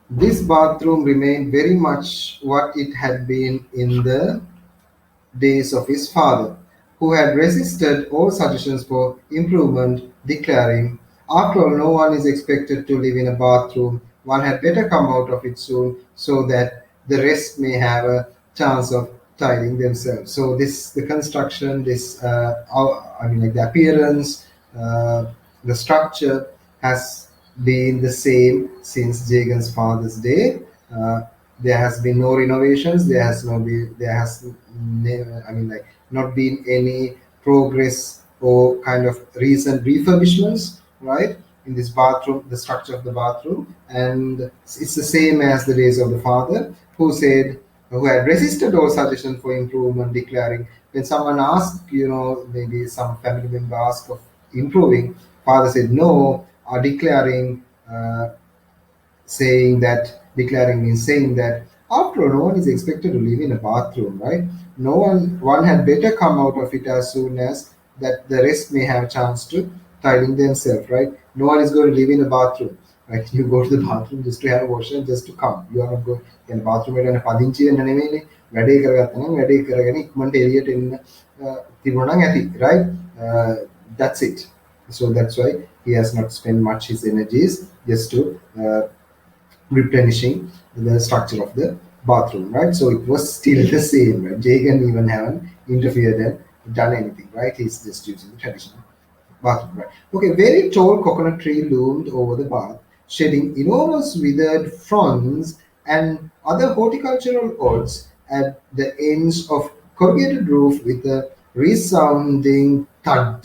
This bathroom remained very much what it had been in the days of his father, who had resisted all suggestions for improvement, declaring, "After all, no one is expected to live in a bathroom. One had better come out of it soon so that the rest may have a chance of tidying themselves." So, the construction, I mean, like the appearance, the structure has been the same since Jagan's father's day. Uh, there has been no renovations. There has I mean, like, not been any progress or kind of recent refurbishments, right? In this bathroom, the structure of the bathroom, and it's the same as the days of the father, who had resisted all suggestions for improvement, declaring, when someone asked, maybe some family member asked of improving, father said no, or declaring. Declaring means saying that, after all, no one is expected to live in a bathroom, right? One had better come out of it as soon as that the rest may have chance to tidying themselves, right? No one is going to live in a bathroom, right? You go to the bathroom just to have a wash and just to come. You are not going in the bathroom එකට පදිංචි වෙන්න නෙමෙයිනේ. වැඩේ කරගත්තා නම් වැඩේ කරගෙන ඉක්මනට එළියට එන්න තිබුණා නම් ඇති, right? That's it. So that's why he has not spent much his energies just to replenishing the structure of the bathroom, right? So it was still the same, right? Jagan even haven't interfered and done anything, right? He's just using the traditional bathroom, right? Okay, very tall coconut tree loomed over the bath, shedding enormous withered fronds and other horticultural odds at the ends of corrugated roof with a resounding thud.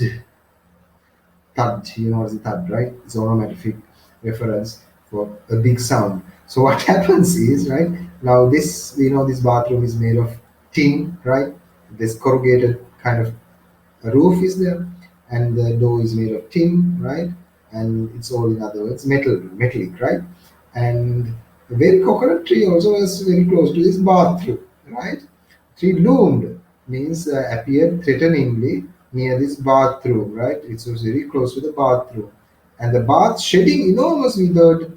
Thud, you know what's a thud, right? It's onomatopoeic reference for a big sound. So what happens is, right, now this bathroom is made of tin, right? This corrugated kind of a roof is there, and the door is made of tin, right? And it's all, in other words, metallic, right? And the very coconut tree also was very close to this bathroom, right? Tree loomed means appeared threateningly near this bathroom, right? It was very close to the bathroom, and the bath shedding enormous withered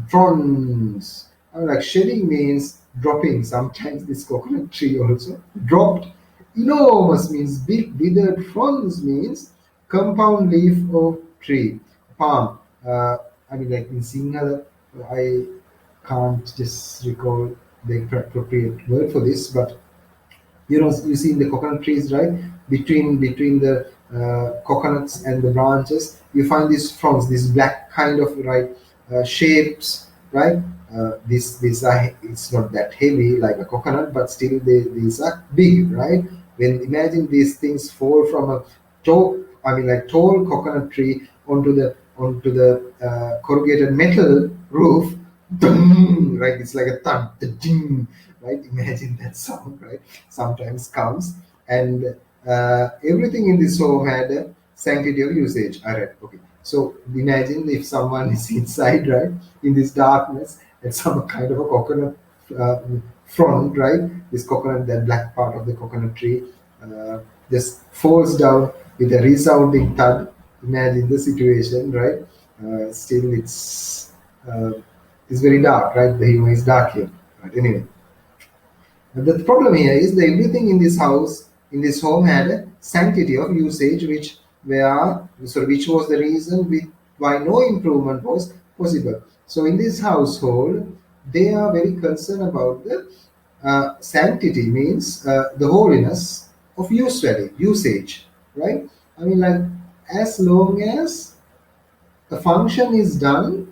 fronds. Like, shedding means dropping. Sometimes this coconut tree also dropped. Enormous means big. Withered fronds means compound leaf of tree, palm. I mean, like in Sinhala, I can't just recall the appropriate word for this, but you see in the coconut trees, right? Between the coconuts and the branches, you find these fronds, these black kind of, right, shapes, right? These are, it's not that heavy like a coconut, but still these are big, right? When imagine these things fall from a tall coconut tree onto the corrugated metal roof, dum, right? It's like a thud, ding, right? Imagine that sound, right? Sometimes comes, and everything in this home had a sanctity of usage. All right, okay. So imagine if someone is inside, right, in this darkness, and some kind of a coconut uh, front, right? This coconut, that black part of the coconut tree, uh, just falls down with a resounding thud. Imagine the situation, right? Still, uh, it's very dark, right? The humor is dark here. Right? Anyway, but the problem here is that everything in this house, in this home, had a sanctity of usage, which was the reason why no improvement was possible. So in this household, they are very concerned about the sanctity, means the holiness of usage, right? I mean, like, as long as the function is done,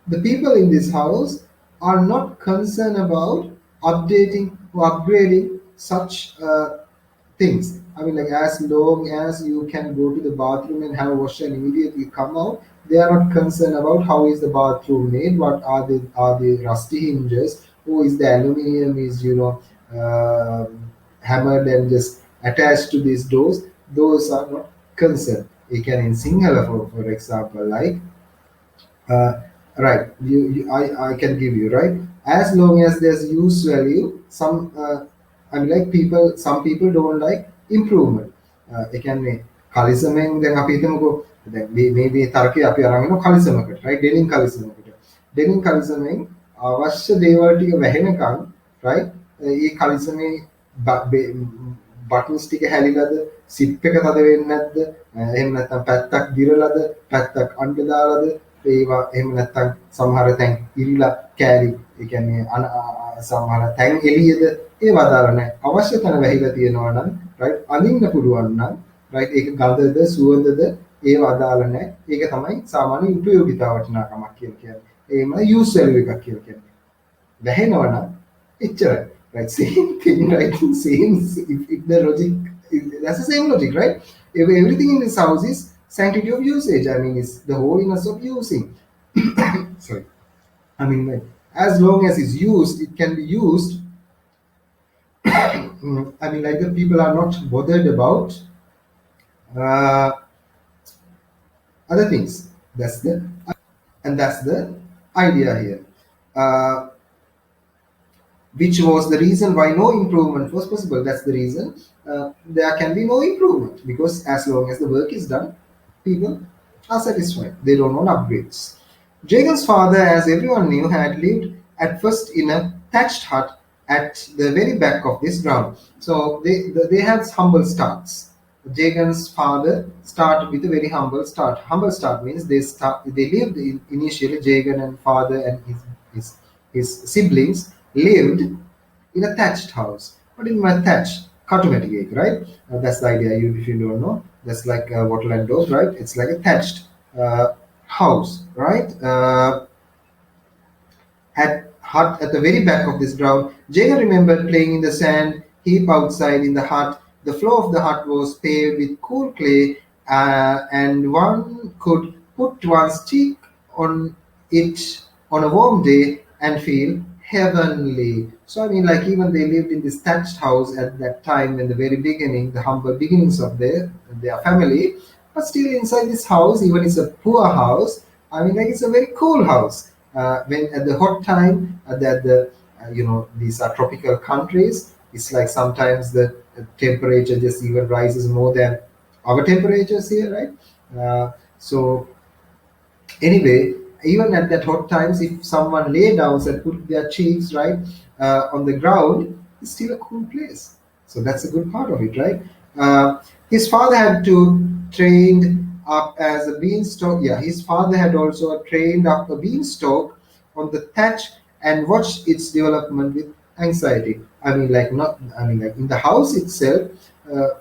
the people in this house are not concerned about updating or upgrading such things. I mean, like, as long as you can go to the bathroom and have a wash and immediately come out, they are not concerned about how is the bathroom made, what are the rusty hinges, or is the aluminium is hammered and just attached to these doors. Those are not concerned. You can, in Sinhala, for example, like, uh, right, I can give you, right, as long as there's use value. I mean, like, some people don't like improvement. ඒ කියන්නේ කලිසමෙන් දැන් අපි හිතමුකෝ, දැන් මේ තර්කය අපි අරන් යනවා කලිසමකට, right, ඩෙනිම් කලිසමකට. ඩෙනින් කලිසමෙන් අවශ්‍ය දේවල් ටික වැහෙනකන් right ඒ කලිසමේ බටන්ස් ටික හැලිලාද සිප් එක තද වෙන්නේ නැද්ද එහෙම නැත්නම් පැත්තක් දිරලාද පැත්තක් අඬ දාලාද ඒවා එහෙම නැත්නම් සමහර තැන් ඉරිලා කෑලි ඒ කියන්නේ සමහර තැන් එළියද ඒවා දාලා නැහැ අවශ්‍ය තැන වැහිලා තියෙනවා නම් right අඳින්න පුළුවන් නම් right ඒක ගඳද සුවඳද ඒව අදාළ නැහැ. ඒක තමයි සාමාන්‍ය උපයෝගිතා වටිනාකමක් කියලා කියන්නේ. ඒම use value එකක් කියලා කියන්නේ. වැහෙනවා නම් එච්චරයි. Right, same thing, right? Same if the logic that's the same logic, right? If everything in this house is sanctity of usage. I mean, it's the holiness of using. Sorry. I mean, like, as long as it's used, it can be used. I mean, like the people are not bothered about uh, other things. That's the idea here. Which was the reason why no improvement was possible. That's the reason there can be no improvement because as long as the work is done, people are satisfied. They don't want upgrades. Jagan's father, as everyone knew, had lived at first in a thatched hut at the very back of this ground. So they had humble starts. Jagan's father started with a very humble start. Humble start means they lived initially. Jagan and father and his siblings lived in a thatched house. What do you mean by thatch? Automatic, right? That's the idea. If you don't know, that's like wattle and doors, right? It's like a thatched house, right? At hut at the very back of this ground, Jagan remembered playing in the sand heap outside in the hut. The floor of the hut was paved with cool clay, and one could put one's cheek on it on a warm day and feel heavenly. So I mean, like even they lived in this thatched house at that time in the very beginning, the humble beginnings of their family. But still, inside this house, even it's a poor house. I mean, like it's a very cool house. When at the hot time, that the these are tropical countries. It's like sometimes the temperature just even rises more than our temperatures here, right? So anyway, even at that hot times, if someone lay down and put their cheeks right on the ground, it's still a cool place. So that's a good part of it, right? His father had to trained up as a beanstalk. Yeah, his father had also trained up a beanstalk on the thatch and watched its development with anxiety. I mean, like not. I mean, like in the house itself,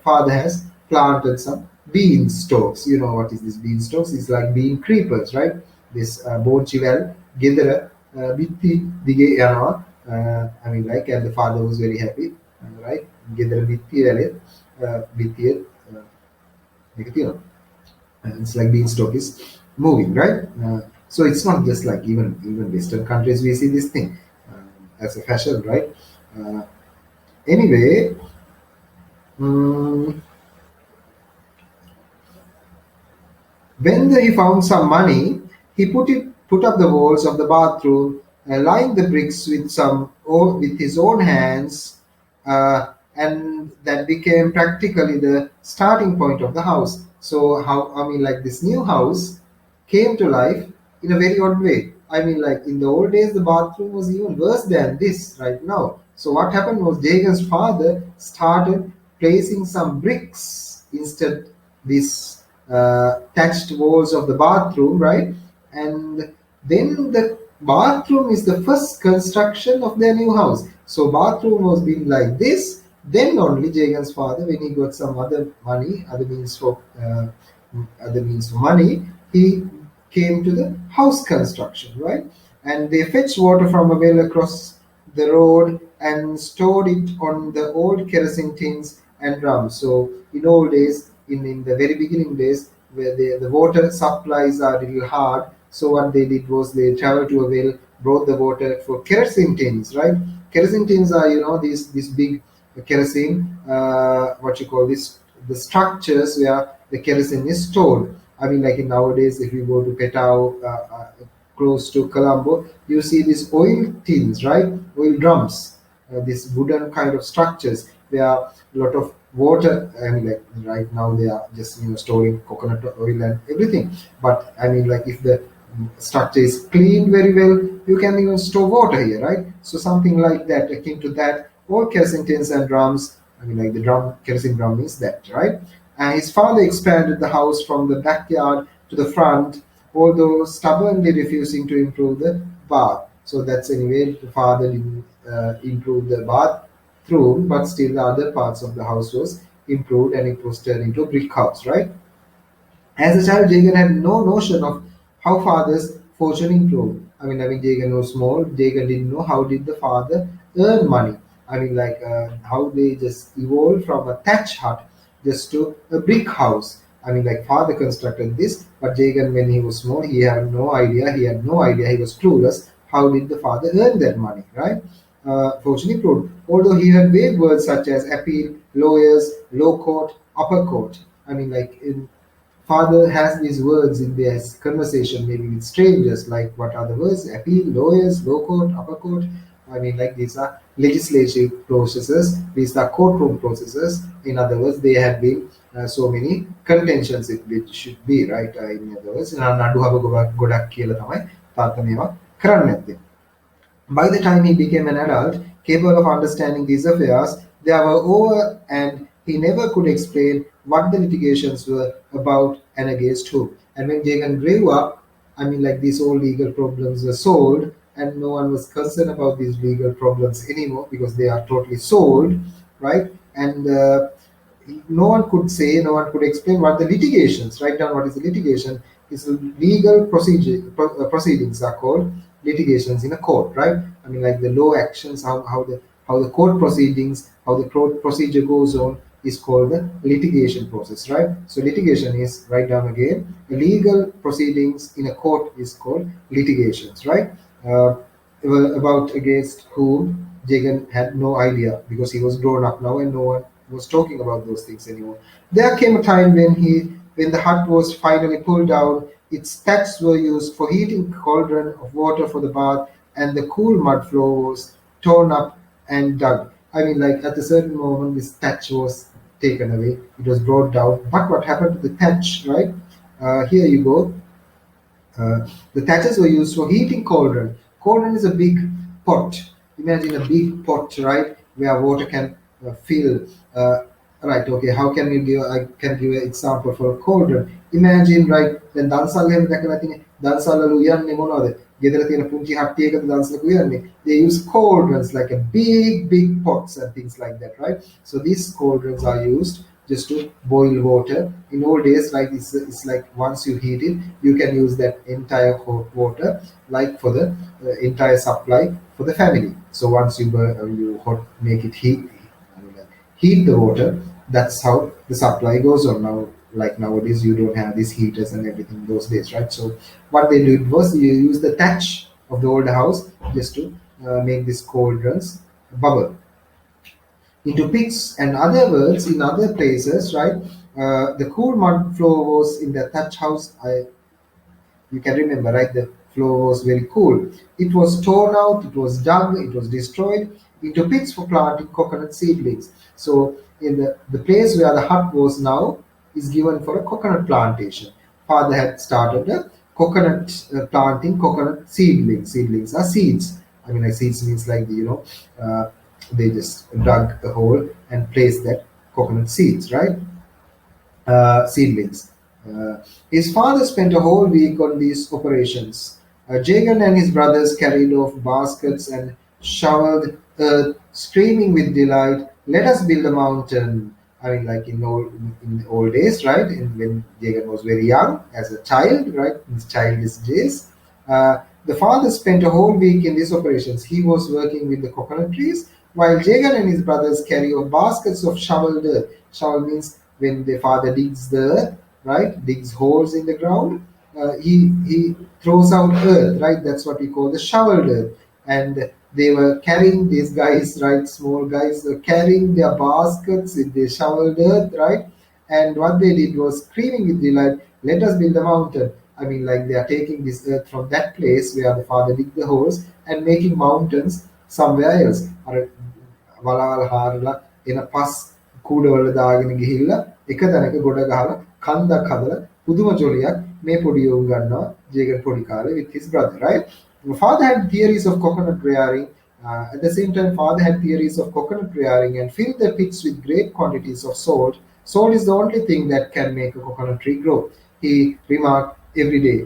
father has planted some beanstalks. You know what is this beanstalks? It's like bean creepers, right? This බෝච්චිවැල් ගෙදර බිත්ති දිගේ යනවා. I mean like and the father was very happy, right? ගෙදර බිත්ති වැලේ බිත්තිය මේක තියෙනවා. And it's like beanstalk is moving, right? So it's not just like even Western countries we see this thing as a fashion, right? Anyway, when he found some money, he put up the walls of the bathroom, lined the bricks with his own hands, and that became practically the starting point of the house. So how I mean, like this new house came to life in a very odd way. I mean, like in the old days, the bathroom was even worse than this right now. So what happened was Jagan's father started placing some bricks instead this thatched walls of the bathroom, right? And then the bathroom is the first construction of their new house. So bathroom was being like this. Then only Jagan's father, when he got some other money, other means for money, he came to the house construction, right? And they fetched water from a well across the road and stored it on the old kerosene tins and drums. So in old days, in the very beginning days, where the water supplies are a little hard, so what they did was they traveled to a well, brought the water for kerosene tins, right? Kerosene tins are these big kerosene, what you call this, the structures where the kerosene is stored. I mean, like in nowadays, if you go to Petao, close to Colombo, you see these oil tins, right? Oil drums, these wooden kind of structures where a lot of water. I mean, like right now they are just storing coconut oil and everything. But I mean, like if the structure is cleaned very well, you can even store water here, right? So something like that, akin to that, all kerosene tins and drums. I mean, like the drum, kerosene drum means that, right? And his father expanded the house from the backyard to the front, although stubbornly refusing to improve the bath. So that's anyway, the father didn't improve the bathroom, but still the other parts of the house was improved and it was turned into a brick house, right? As a child, Jagan had no notion of how father's fortune improved. I mean, Jagan was small. Jagan didn't know how did the father earn money. How they just evolved from a thatch hut just to a brick house. Father constructed this, but Jagan, when he was small, he had no idea. He had no idea. He was clueless. How did the father earn that money, right? Fortune improved. Although he had vague words such as appeal, lawyers, low court, upper court. In father has these words in their conversation, maybe with strangers, like what are the words? Appeal, lawyers, low court, upper court. These are legislative processes, these are courtroom processes. In other words, there have been so many contentions it should be, right? In other words, නඩු ගොඩක් කියලා තමයි තාත්තා මේවා කරන්නේ නැත්තේ. By the time he became an adult, capable of understanding these affairs, they were over and he never could explain what the litigations were about and against whom. And when Jagan grew up, these all legal problems were solved and no one was concerned about these legal problems anymore because they are totally solved, right? And no one could say, no one could explain what the litigations, write down what is the litigation, is legal proceedings are called litigations in a court, right? The law actions, how the court proceedings, how the court procedure goes on is called the litigation process, right? So litigation is, write down again, legal proceedings in a court is called litigations, right? Uh, about against whom Jagan had no idea because he was grown up now and no one was talking about those things anymore. There came a time when the hut was finally pulled down, its stacks were used for heating cauldron of water for the bath, and the cool mud floor was torn up and dug. At a certain moment, this thatch was taken away. It was brought down. But what happened to the thatch, right? Here you go. The thatches were used for heating cauldron. Cauldron is a big pot. Imagine a big pot, right, where water can fill. Right. Okay. How can we give? I can give an example for a cauldron. Imagine, right, when dansal එහෙම දැකලා තියෙන්නේ dansal වල උයන්නේ මොනවද? ගෙදර තියෙන පුංචි හට්ටියකට dansලක උයන්නේ. They use cauldrons like a big pots and things like that, right? So these cauldrons are used just to boil water. In old days, like it's like once you heat it, you can use that entire hot water, like for the entire supply for the family. So once make it heat the water, that's how the supply goes on. Now, like nowadays, you don't have these heaters and everything those days, right? So what they did was you use the thatch of the old house just to make these cauldrons bubble into pits and other words in other places, right? The cool mud floor was in the thatch house. You can remember, right? The floor was very cool. It was torn out, it was dug, it was destroyed into pits for planting coconut seedlings. So in the place where the hut was now is given for a coconut plantation. Father had started a coconut planting coconut seedlings. Seedlings are seeds. Seeds means like they just dug a hole and placed that coconut seeds, right? Seedlings. His father spent a whole week on these operations. Jagan and his brothers carried off baskets and shoveled earth, screaming with delight, "Let us build a mountain." In the old days, right? When Jagan was very young, as a child, right? In his childish days, the father spent a whole week in these operations. He was working with the coconut trees, while Jagan and his brothers carry off baskets of shoveled earth. Shovel means when the father digs the earth, right? Digs holes in the ground. He throws out earth, right? That's what we call the shoveled earth. And they were carrying these guys, right? Small guys were carrying their baskets with the shoveled earth, right? And what they did was screaming with delight, "Let us build a mountain." They are taking this earth from that place where the father digged the holes and making mountains somewhere else. වලවල් හාරලා එන පස් කූඩවල දාගෙන ගිහිල්ලා එක තැනක ගොඩ ගහලා කන්දක් හදලා පුදුම ජොලියක් මේ පොඩි උන් ගන්නවා ජේගන් පොඩි කාලේ with his brother, right? Father had theories of coconut rearing. At the same time, father had theories of coconut rearing and filled the pits with great quantities of salt. Salt is the only thing that can make a coconut tree grow, he remarked every day.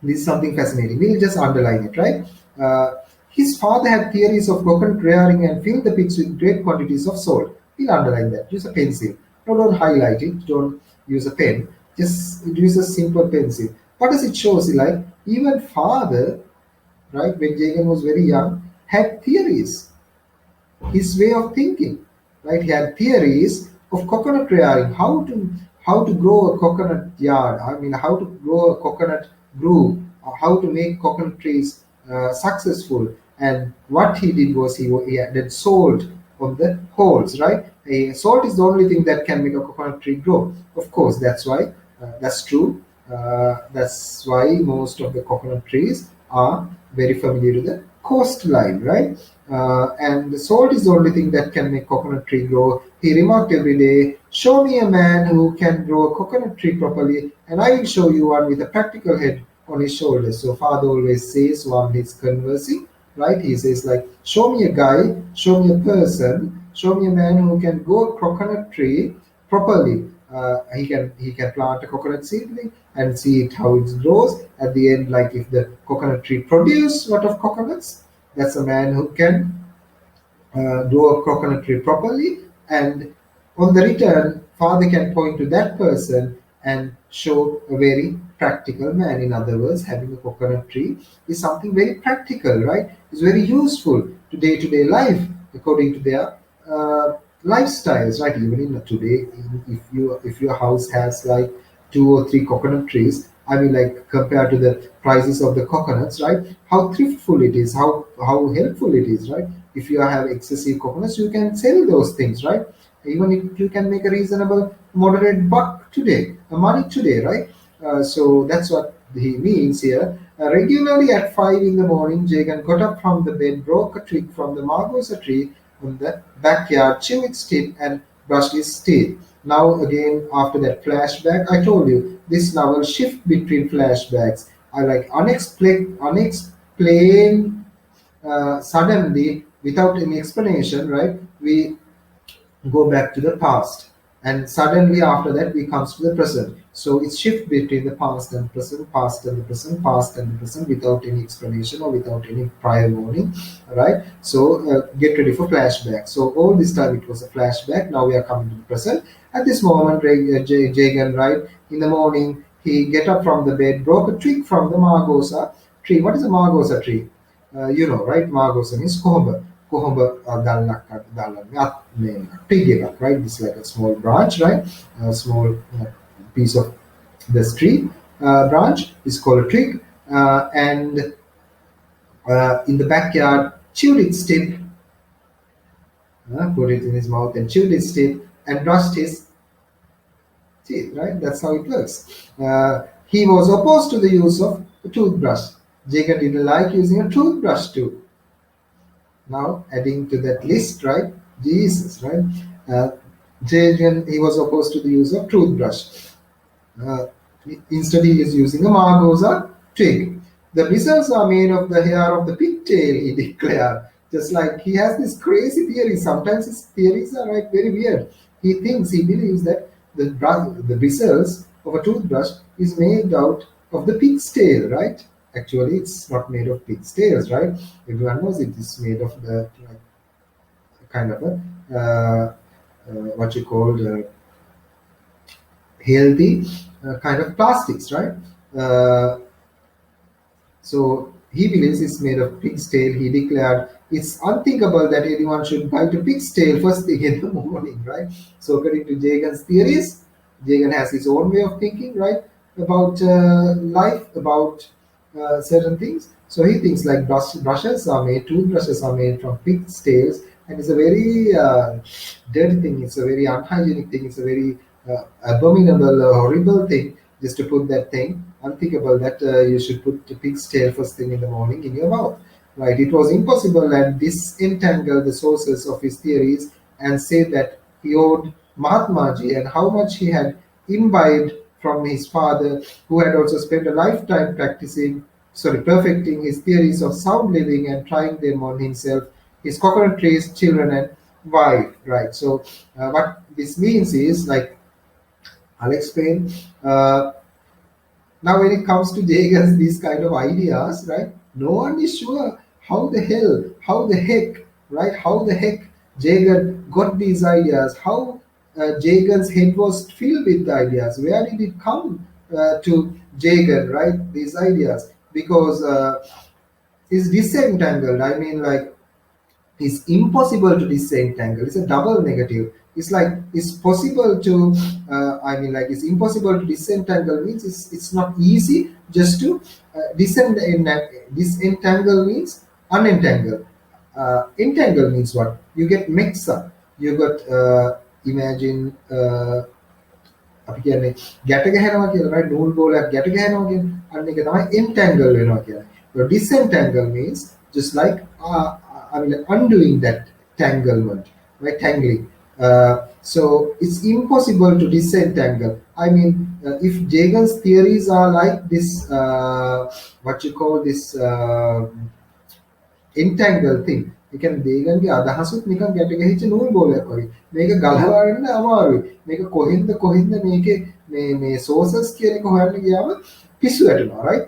This is something fascinating. We'll just underline it, right? His father had theories of coconut rearing and filled the pits with great quantities of salt. We'll underline that. Use a pencil. No, don't highlight it. Don't use a pen. Just use a simple pencil. What does it show? See, like even father, right, when Jagan was very young, had theories, his way of thinking, right? He had theories of coconut rearing, how to grow a coconut yard. I mean, how to grow a coconut group, or how to make coconut trees successful. And what he did was he added salt on the holes, right? Salt is the only thing that can make a coconut tree grow. Of course, that's true. That's why most of the coconut trees are very familiar to the coastline, right? And the salt is the only thing that can make coconut tree grow. He remarked every day, "Show me a man who can grow a coconut tree properly, and I will show you one with a practical head on his shoulders." So father always says while he's conversing, right? He says like, "Show me a guy, show me a person, show me a man who can grow a coconut tree properly. He can plant a coconut seedling and see it how it grows. At the end, like if the coconut tree produce a lot of coconuts, that's a man who can grow a coconut tree properly, and on the return, father can point to that person and show a very practical man. In other words, having a coconut tree is something very practical, right? It's very useful to day life according to their lifestyles, right? Even in today, if your house has like two or three coconut trees, I mean, like compared to the prices of the coconuts, right? How thriftful it is, how helpful it is, right? If you have excessive coconuts, you can sell those things, right? Even if you can make a reasonable, moderate buck today, money today, right? So that's what he means here. Regularly at 5 in the morning, Jagan got up from the bed, broke a twig from the margosa tree on the backyard, chewed its tip, and brushed his teeth. Now, again, after that flashback, I told you this novel shift between flashbacks. I like unexplained, suddenly, without any explanation, right? We go back to the past, and suddenly after that we comes to the present. So it's shift between the past and present, past and the present, past and the present, without any explanation or without any prior warning, right? So get ready for flashback. So all this time it was a flashback. Now we are coming to the present. At this moment, Jagan, right, in the morning he get up from the bed, broke a twig from the margosa tree. What is a margosa tree? Right? Margosa means kohomba. Kohomba pig, right? It's like a small branch, right? A small piece of the tree branch is called a twig, and in the backyard, chewed its tip, put it in his mouth and chewed its tip and brushed his teeth, right? That's how it works. He was opposed to the use of a toothbrush. Jacob didn't like using a toothbrush too. Now, adding to that list, right? Jesus, right? Jagan, he was opposed to the use of toothbrush. Instead, he is using a margosa twig. The bristles are made of the hair of the pigtail, he declared. Just like he has this crazy theory. Sometimes his theories are like very weird. He believes that the bristles of a toothbrush is made out of the pig's tail, right? Actually, it's not made of pig's tails, right? Everyone knows it is made of the kind of a what you call healthy kind of plastics, right? So he believes it's made of pig's tail. He declared it's unthinkable that anyone should bite a pig's tail first thing in the morning, right? So according to Jagan's theories, Jagan has his own way of thinking, right, about life, about certain things. So he thinks like toothbrushes are made from pig's tails, and it's a very dirty thing. It's a very unhygienic thing. It's a very abominable, horrible thing just to put that thing. Unthinkable that you should put the pig's tail first thing in the morning in your mouth. Right? It was impossible and disentangle the sources of his theories and say that he owed Mahatmaji and how much he had imbibed from his father, who had also spent a lifetime perfecting his theories of sound living and trying them on himself, his coconut trees, children, and wife. Right. So, what this means is like I'll explain. Uh, Now, when it comes to Jagan's these kind of ideas, right? No one is sure how the heck, right? How the heck Jagan got these ideas? How Jagan's head was filled with the ideas? Where did it come to Jagan, right? These ideas, because it's disentangled. I mean, like it's impossible to disentangle. It's a double negative. It's like it's possible to I mean, like it's impossible to disentangle means it's not easy just to disentangle means unentangle. Entangle means what? You get mixed up. You got imagine අපි කියන්නේ ගැට ගහනවා කියලා, right? නූල් බෝලයක් ගැට ගහනවා කියන්නේ අන්න ඒක තමයි entangle වෙනවා කියන්නේ. So disentangle means just like I mean, like undoing that tanglement, right? Tangling. So it's impossible to disentangle. I mean, if Jagan's theories are like this, what you call this entangle thing. ඒ කියන්නේ දේගන්ගේ අදහසුත් නිකන් ගැට ගැහිච්ච නූල් බෝලයක් වගේ. මේක ගලවා ගන්න අමාරුයි. මේක කොහෙන්ද මේකේ මේ sources කියන එක හොයන්න ගියාම පිස්සු වැටෙනවා, right?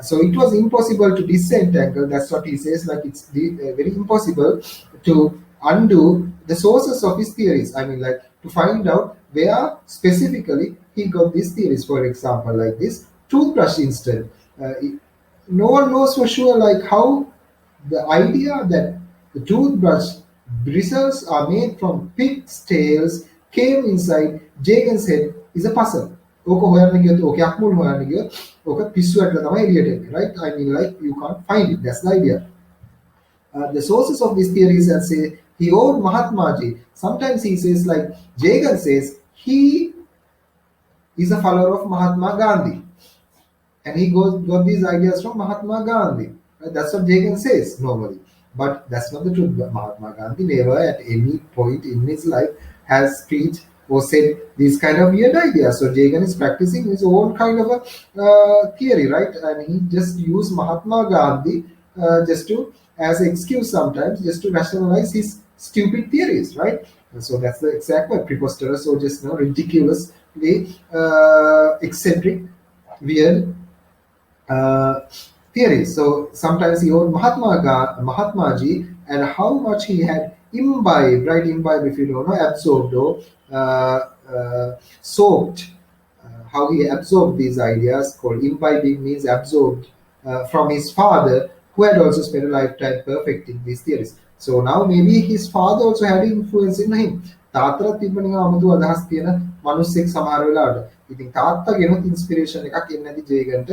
So it was impossible to disentangle. That's what he says. Like it's very impossible to undo the sources of his theories. I mean, like to find out where specifically he got these theories. For example, like this toothbrush instance. No one knows for sure, like how the idea that the toothbrush bristles are made from pig's tails came inside Jagan's head is a puzzle. ඕක හොයන්න ගියොත් ඕක යක්මුල් හොයන්න ගියොත් ඕක පිස්සු වැටලා තමයි එළියට එන්නේ, right? I mean, like you can't find it. That's the idea. The sources of these theories and say he owed Mahatmaji. Sometimes he says like Jagan says he is a follower of Mahatma Gandhi, and he got these ideas from Mahatma Gandhi. Right? That's what Jagan says normally. But that's not the truth. Mahatma Gandhi never at any point in his life has preached or said these kind of weird ideas. So Jagan is practicing his own kind of a theory, right? And he just used Mahatma Gandhi just to as an excuse sometimes, just to rationalize his stupid theories, right? And so that's the exact word, preposterous, or just ridiculously eccentric, weird theories. So sometimes he owed Mahatmaji, and how much he had imbibed, right? Imbibed, if you don't know, absorbed or soaked. How he absorbed these ideas, called imbibing means absorbed from his father, who had also spent a lifetime perfecting these theories. So now maybe his father also had influence in him. තාත්තට තිබ්බ නිකන් අමුතු අදහස් තියෙන මිනිස්සෙක් සමහර වෙලාවට. ඉතින් තාත්තගෙනුත් ඉන්ස්පිරේෂන් එකක් එන්නේ නැති ජේගන්ට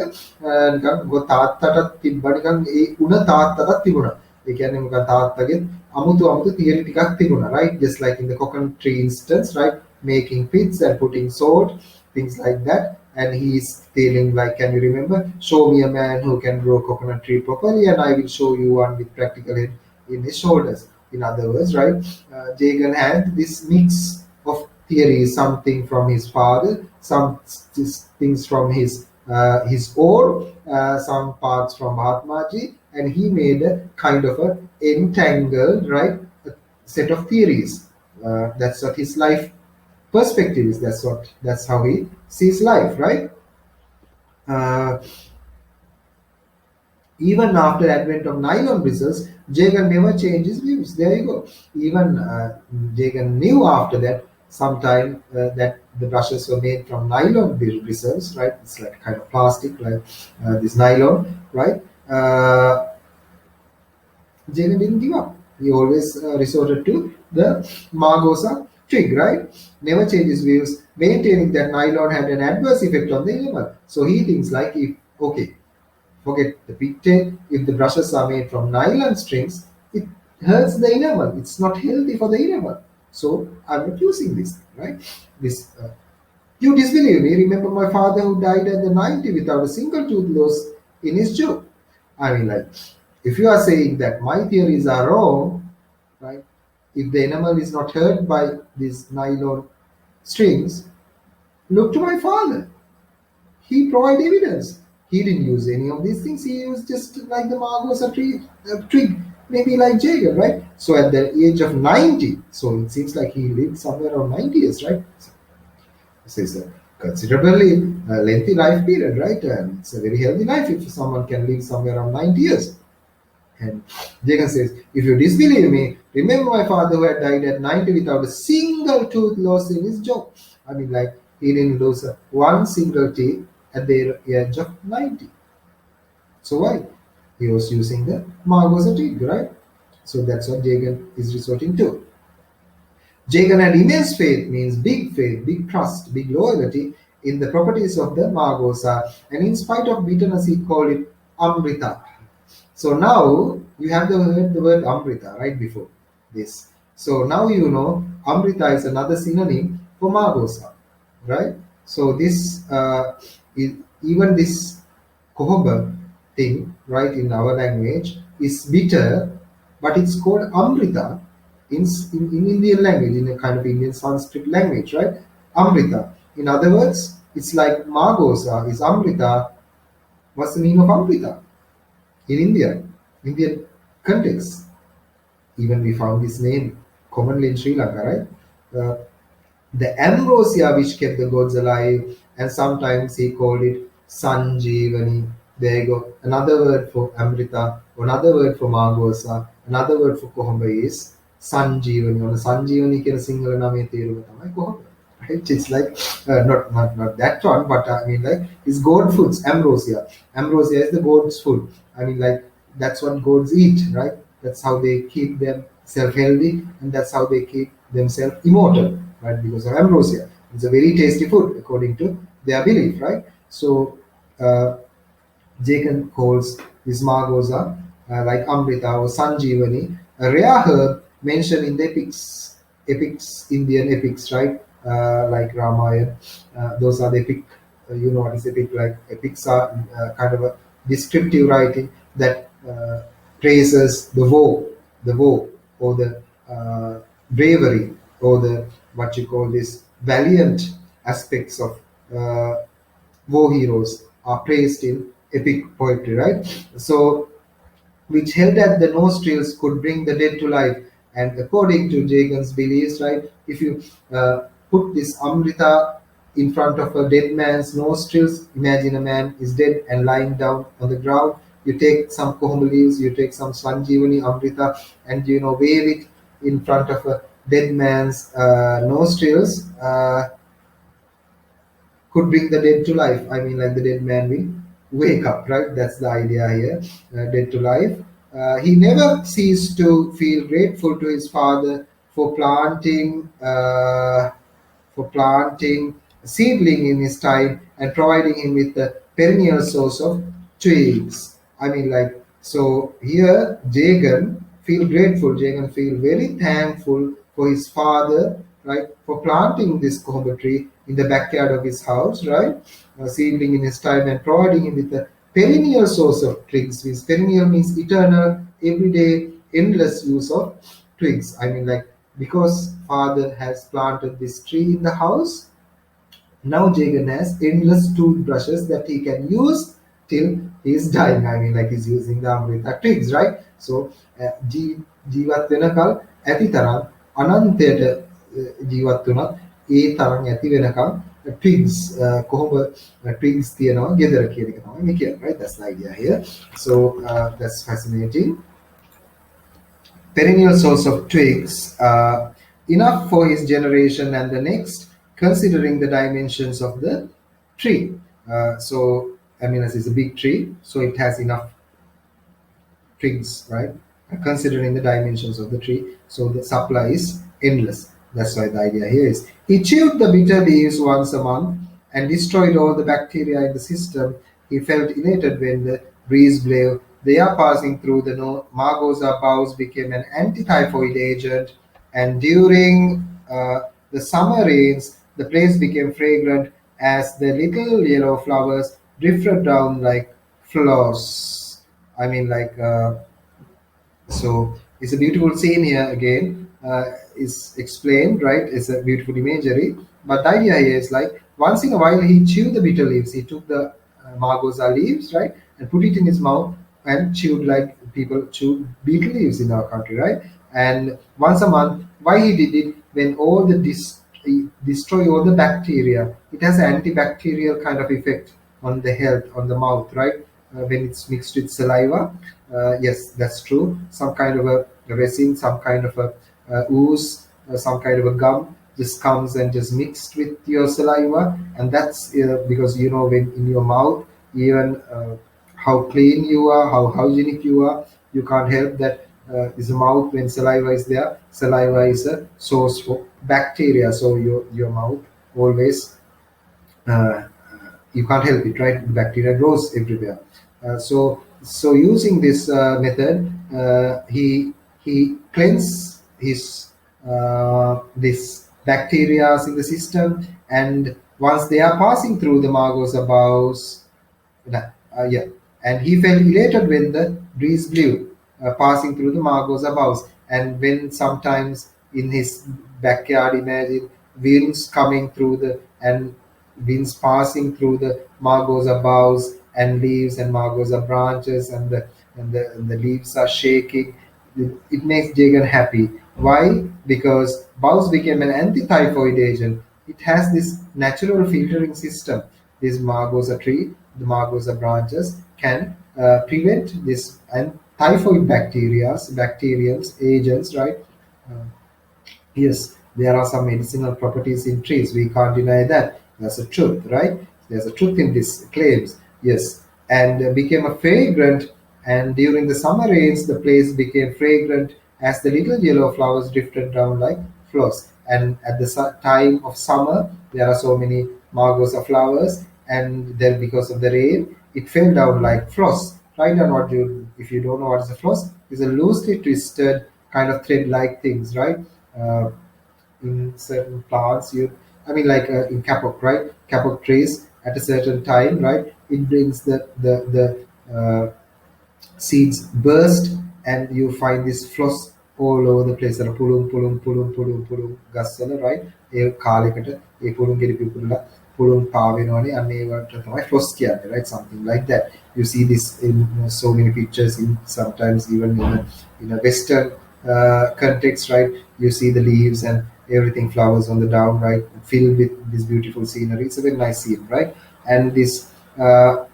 නිකන් මොකද තාත්තටත් තිබ්බ නිකන් ඒ උණ තාත්තටත් තිබුණා. ඒ කියන්නේ මොකද තාත්තගේ අමුතු theory ටිකක් තිබුණා, right? Just like in the coconut tree instance, right? Making pits and putting salt, things like that. And he's telling like, can you remember? Show me a man who can grow coconut tree properly, and I will show you one with practical head in his shoulders. In other words, right? Jagan had this mix of theories, something from his father, some things from his own, some parts from Mahatmaji, and he made a kind of a entangled, right, a set of theories. That's what his life perspective is. That's how he sees life, right? Even after advent of nylon bristles, Jagan never changed his views. There you go. Even Jagan knew after that sometime that the brushes were made from nylon bristles, right? It's like kind of plastic, like this nylon, right? Jagan didn't give up. He always resorted to the Margosa twig, right? Never changed his views, maintaining that nylon had an adverse effect on the animal. So he thinks like, if okay, forget the pigtail. If the brushes are made from nylon strings, it hurts the enamel. It's not healthy for the enamel. So I'm not using this, right? This you disbelieve me. Remember my father who died at the 90 without a single tooth loss in his jaw. I mean, like, if you are saying that my theories are wrong, right? If the enamel is not hurt by these nylon strings, look to my father. he provided evidence. He didn't use any of these things. He used just like the Margosa tree, twig, maybe like Jacob, right? So at the age of 90, so it seems like he lived somewhere around 90 years, right? So it's a considerably lengthy life period, right? And it's a very healthy life if someone can live somewhere around 90 years. And Jacob says, if you disbelieve me, remember my father who had died at 90 without a single tooth lost in his jaw. I mean, like, he didn't lose one single teeth at the age of 90. So why? He was using the Margosa teeth, right? So that's what Jacob is resorting to. Jagan had immense faith, big trust, big loyalty in the properties of the Margosa, and in spite of bitterness, he called it Amrita. So now you have heard the word Amrita right before this. So now you know Amrita is another synonym for Margosa, right? So this is, even this Kohoba thing, right, in our language is bitter, but it's called Amrita in Indian language, in a kind of Indian Sanskrit language, right? Amrita. In other words, it's like Margosa is Amrita. What's the meaning of Amrita in India, Indian context? Even we found this name commonly in Sri Lanka, right? The ambrosia which kept the gods alive, and sometimes he called it Sanjeevani. There you go. Another word for Amrita, another word for Margosa, another word for Kohamba is Sanjeevani. On Sanjeevani කියන සිංහල නමේ තේරුම තමයි කොහොඹ. Right? It's like not that one, but I mean like it's goat foods, ambrosia. Ambrosia is the goat's food. I mean like that's what goats eat, right? That's how they keep themselves healthy, and that's how they keep themselves immortal, right? Because of ambrosia. It's a very tasty food according to their belief, right? So Jacob calls this Margosa like Amrita or Sanjeevani, a rare herb mentioned in the epics, Indian epics, right? Like Ramayana. Those are the epic, you know what is epic? Like epics are kind of a descriptive writing that praises the war, or the bravery, or the what you call this valiant aspects of war heroes are praised in epic poetry, right? So, which held at the nostrils could bring the dead to life. And according to Jagan's beliefs, right, if you put this Amrita in front of a dead man's nostrils, imagine a man is dead and lying down on the ground. You take some kohoma leaves, you take some Sanjeevani Amrita, and wave it in front of a dead man's nostrils. Could bring the dead to life. I mean, like the dead man will wake up, right? That's the idea here. Dead to life. He never ceased to feel grateful to his father for planting a seedling in his time and providing him with the perennial source of twigs. I mean, like, so here Jagan feel grateful. Jagan feel very thankful for his father, right, for planting this kohamba tree in the backyard of his house, right, seedling in his time and providing him with a perennial source of twigs. Means perennial means eternal, everyday, endless use of twigs. I mean, like, because father has planted this tree in the house, now Jagan has endless toothbrushes that he can use till he is dying. I mean, like he's using the Amrita twigs, right? So, ජීවත් වෙනකල් ඇති තරම් අනන්තයට ජීවත් වුණත් ඒ තරම් ඇති වෙනකම් twigs කොහොම twigs තියනවා ගෙදර කියන එක තමයි මේ කියන්නේ, right? That's the idea here. So that's fascinating. Perennial source of twigs, enough for his generation and the next, considering the dimensions of the tree. So I mean, this is a big tree, so it has enough twigs, right? Considering the dimensions of the tree, so the supply is endless. That's why the idea here is he chewed the bitter leaves once a month and destroyed all the bacteria in the system. He felt elated when the breeze blew. The air passing through the Margosa boughs became an anti-typhoid agent, and during the summer rains, the place became fragrant as the little yellow flowers drifted down like floss. I mean, like. So it's a beautiful scene here again. Is explained, right? It's a beautiful imagery. But the idea here is like once in a while he chewed the bitter leaves. He took the margosa leaves, right, and put it in his mouth and chewed like people chew beetle leaves in our country, right? And once a month, why he did it? When all the destroy all the bacteria, it has antibacterial kind of effect on the health, on the mouth, right? When it's mixed with saliva. Yes, that's true. Some kind of a resin, some kind of a ooze, some kind of a gum just comes and just mixed with your saliva, and that's because when in your mouth, even how clean you are, how hygienic you are, you can't help that. Is a mouth when saliva is there. Saliva is a source for bacteria, so your mouth always uh, you can't help it, right? Bacteria grows everywhere. So using this method, he cleans his this bacteria in the system, and once they are passing through the Margosa bowels, yeah, and he felt elated when the breeze blew, passing through the Margosa bowels. And when sometimes in his backyard, imagine winds coming through the and winds passing through the Margosa boughs and leaves and Margosa branches, and the leaves are shaking. It makes Jagan happy. Why? Because bows became an anti-typhoid agent. It has this natural filtering system. This Margosa tree, the Margosa branches can prevent this and typhoid bacteriums, agents, right? Uh, Yes, there are some medicinal properties in trees. We can't deny that. That's a truth, right? There's a truth in these claims. Yes, and became a fragrant. And during the summer rains, the place became fragrant as the little yellow flowers drifted down like flows. And at the time of summer, there are so many margosa flowers, and then because of the rain, it fell down like floss. Right now, if you don't know what is a floss, it's a loosely twisted kind of thread-like things, right? uh, in certain plants, like in kapok, right? Kapok trees at a certain time, right? It brings the seeds burst, and you find this floss all over the place. Pulung pulung pulung pulung pulung gassala, right? ඒ කාලයකට ඒ පුළුන් ගෙඩි පිපුරලා පුළුන් පා වෙනවනේ, අන්න ඒවට තමයි floss කියන්නේ, right? Something like that. You see this in so many pictures, in sometimes even in a western context, right? You see the leaves and everything, flowers on the down, right, filled with this beautiful scenery. It's a very nice scene, right? And this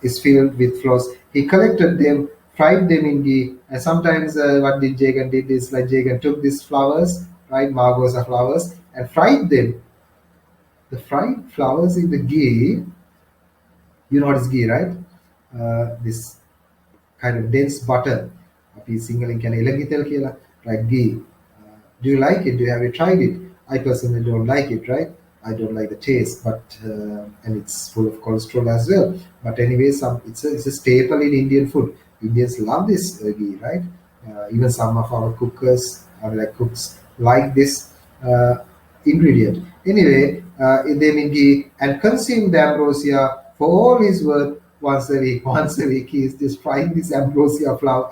is filled with flowers. He collected them, fried them in ghee, and sometimes what did Jagan did is like Jagan took these flowers, right, margosa flowers, and fried them. The fried flowers in the ghee, you know what is ghee, right? This kind of dense butter. අපි සිංහලෙන් කියන්නේ එළගිතෙල් කියලා, like ghee. Do you like it? Have you tried it? I personally don't like it, right? I don't like the taste, but and it's full of cholesterol as well. But anyway, it's a staple in Indian food. Indians love this ghee, right? Even some of our cookers, cooks, like this uh, ingredient. Anyway, they make ghee and consume the ambrosia for all his worth once a week. Once a week, he is just frying this ambrosia flower.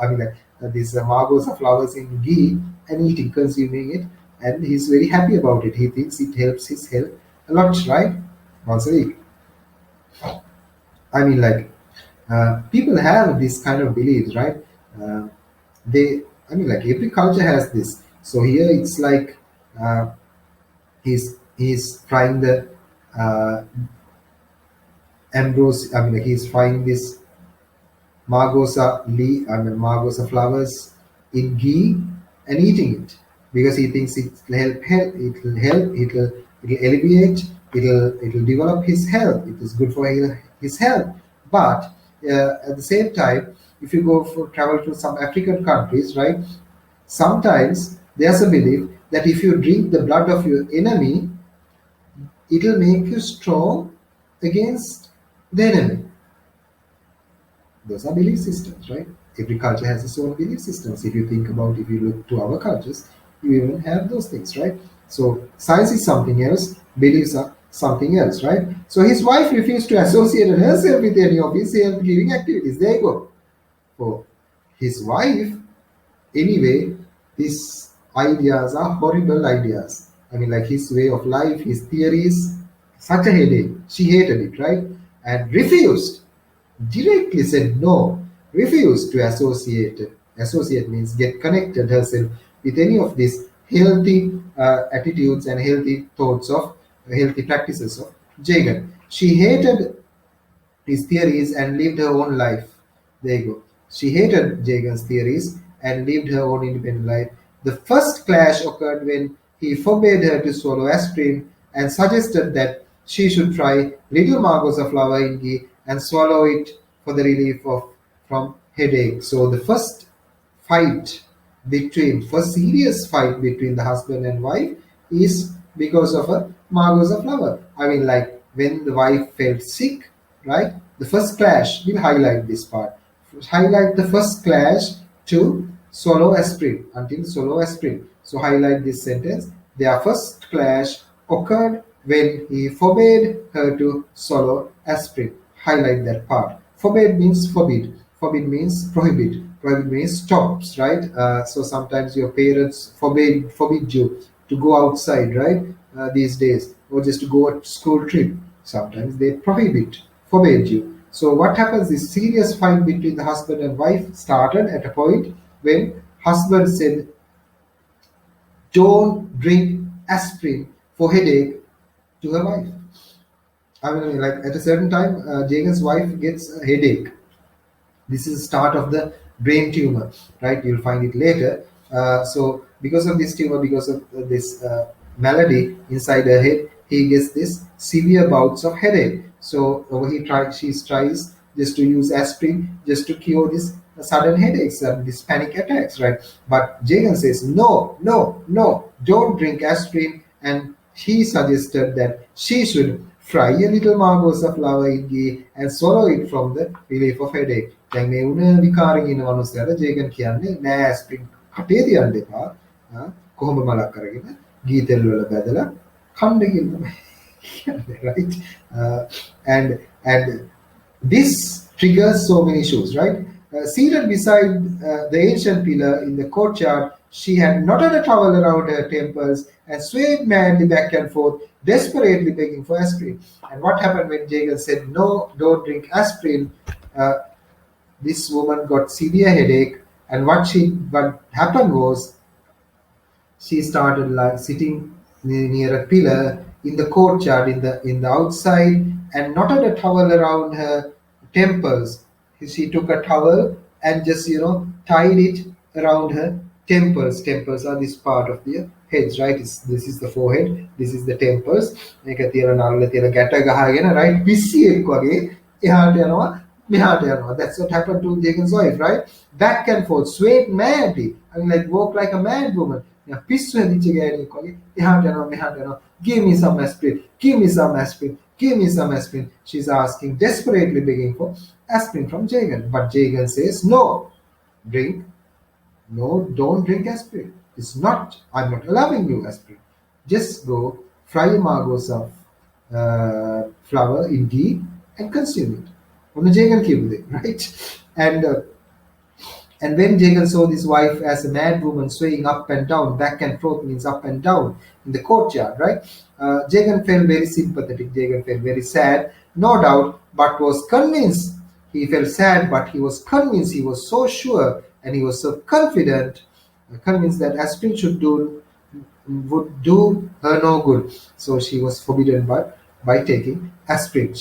These margosa flowers in ghee and eating, consuming it, and he's very happy about it. He thinks it helps his health a lot, right? Once a week. People have this kind of beliefs, right? They, every culture has this. So here it's like he's frying the ambrose. He's frying this margosa flowers in ghee and eating it because he thinks it'll alleviate, it'll develop his health. It is good for his health. But at the same time, if you go for travel to some African countries, right, sometimes there's a belief that if you drink the blood of your enemy, it'll make you strong against the enemy. Those are belief systems, right? Every culture has its own belief systems. If you look to our cultures, you even have those things, right? So science is something else, beliefs are something else, right? So his wife refused to associate herself with any of his health-giving activities. There you go. For his wife, anyway, his ideas are horrible ideas. His way of life, his theories, such a headache. She hated it, right? And refused, directly said no, refused to associate means get connected herself with any of these healthy attitudes and healthy thoughts of healthy practices of Jagan. She hated his theories and lived her own life. There you go. She hated Jagan's theories and lived her own independent life. The first clash occurred when he forbade her to swallow aspirin and suggested that she should try little margosa flower in ghee and swallow it for the relief of from headache. So the fight first serious fight between the husband and wife is because of a margosa flower. I mean, like when the wife felt sick, right? The first clash will highlight this part. Highlight the first clash to swallow aspirin until swallow aspirin. So highlight this sentence. Their first clash occurred when he forbade her to swallow aspirin. Highlight that part. Forbade means forbid. Forbid means prohibit. Prohibit means stops, right? So sometimes your parents forbid you to go outside, right? These days, or just to go on school trip. Sometimes they forbade you. So what happens is serious fight between the husband and wife started at a point when husband said, "Don't drink aspirin for headache," to her wife. I mean, like at a certain time, Jagan's wife gets a headache. This is the start of the brain tumor, right? You'll find it later. So because of this tumor, because of this malady inside her head, he gets this severe bouts of headache. So she tries just to use aspirin just to cure this sudden headaches and these panic attacks, right? But Jagan says, no, no, no, don't drink aspirin. And he suggested that she should fry a little margosa flower in ghee and swallow it from the relief of headache. දැන් මේ උණ විකාරයෙන් ඉන්න මනුස්සයාට ජේගන් කියන්නේ නෑ ඇස්ප්‍රින් කටේ තියන්න එපා. කොහොඹ මලක් අරගෙන ගී තෙල් වල බැදලා කන්න කියලා කියන්නේ, right? And this triggers so many issues, right? Seated beside the ancient pillar in the courtyard, she had knotted a towel around her temples and swayed madly back and forth, desperately begging for aspirin. And what happened when Jagan said, "No, don't drink aspirin"? This woman got severe headache, and what happened was she started like sitting near a pillar in the courtyard in the outside and knotted a towel around her temples. She took a towel and just tied it around her temples. Temples are this part of the heads, right? This is the forehead, this is the temples. මේක තියෙන නල්ල තියෙන ගැට ගහගෙන right පිස්සියෙක් වගේ එහාට යනවා මෙහාට යනවා. That's what happened to Jagan's wife, right? Back and forth, swayed madly. I mean, like walk like a mad woman. පිස්සු හැදිච්ච ගෑණියෙක් වගේ එහාට යනවා මෙහාට යනවා. Give me some aspirin, give me some aspirin, give me some aspirin. She's asking, desperately begging for aspirin from Jagan. But Jagan says, no, don't drink aspirin. I'm not allowing you aspirin. Just go fry a margosa flower in ghee and consume it. On the Jagan kibude, right? And when Jagan saw his wife as a mad woman swaying up and down, back and forth means up and down in the courtyard, right? Jagan felt very sympathetic. Jagan felt very sad, no doubt, but was convinced. He felt sad, but he was convinced. He was so sure and he was so convinced that aspirin would do her no good. So she was forbidden by taking aspirin.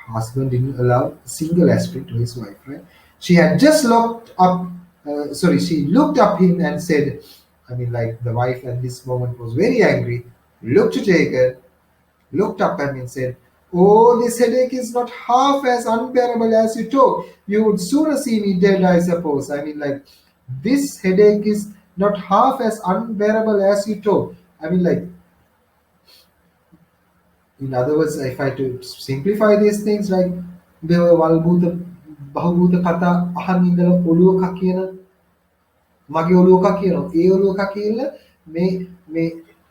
Husband didn't allow a single aspirin to his wife, right? She had just she looked up him and said, I mean, like the wife at this moment was very angry, looked to Jagan, looked up at him and said, "Oh, this headache is not half as unbearable as you talk. You would sooner see me dead, I suppose." I mean, like, this headache is not half as unbearable as you talk. I mean, like, in other words, if I to simplify these things, like, බහූත කතා අහන් ඉඳලා ඔළුව කකියන මගේ ඔළුව කකියනවා ඒ ඔළුව කකියලා මේ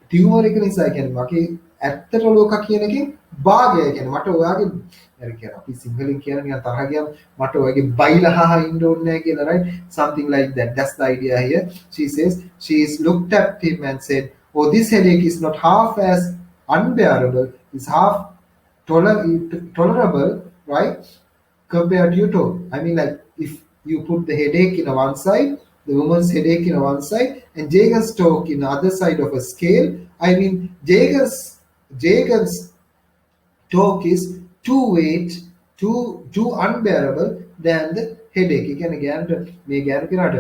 tumour එක නිසා කියන්නේ මගේ ඇත්තට ඔළුව කකියන එකෙන් භාගය කියන්නේ මට ඔයාගේ හරි කියන අපි සිංහලෙන් කියන නිකන් තරහ ගියාම මට ඔයාගේ බයිලා හහ ඉන්න ඕනේ නැහැ කියලා, right? Something like that. That's the idea here. She says she's looked at him and said, "Oh, this headache is not half as unbearable is half tolerable, right? Compared to your toe. I mean, like if you put the headache in a one side, the woman's headache in a one side, and Jagan's talk in the other side of a scale. I mean, Jagan's talk is too weight, too unbearable than the headache. ඒ කියන්නේ ගෑනට මේ ගෑනු කෙනාට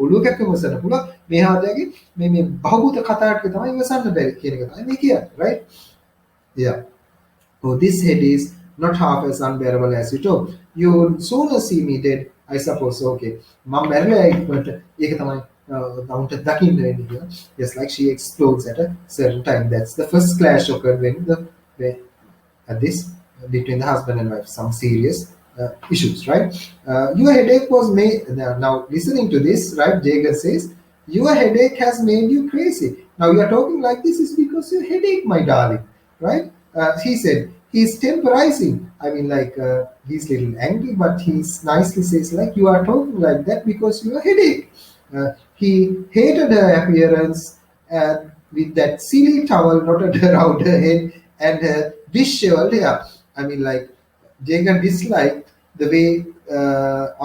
ඔළුව කැක්කම වසන්න පුළුවන් මේ ආදයාගේ මේ බහුබූත කතාවට තමයි ඉවසන්න බැරි කියන එක තමයි මේ කියන්නේ, right? Yeah. Oh, this head is not half as unbearable as you told. You would sooner see me dead, I suppose. Okay. මම මැරිලා ඉක්මනට ඒක තමයි තවුන්ට දකින්න වෙන්නේ කියලා. Just like she explodes at a certain time. That's the first clash occurred when at this between the husband and wife, some serious issues, right? Your headache was made. Now, listening to this, right? Jagan says, your headache has made you crazy. Now, you are talking like this is because your headache, my darling, right? He said, he's temporizing. I mean, like, he's a little angry, but he's nicely says, like, you are talking like that because your headache. He hated her appearance with that silly towel knotted around her head and her disheveled hair. I mean, like, Jagan disliked the way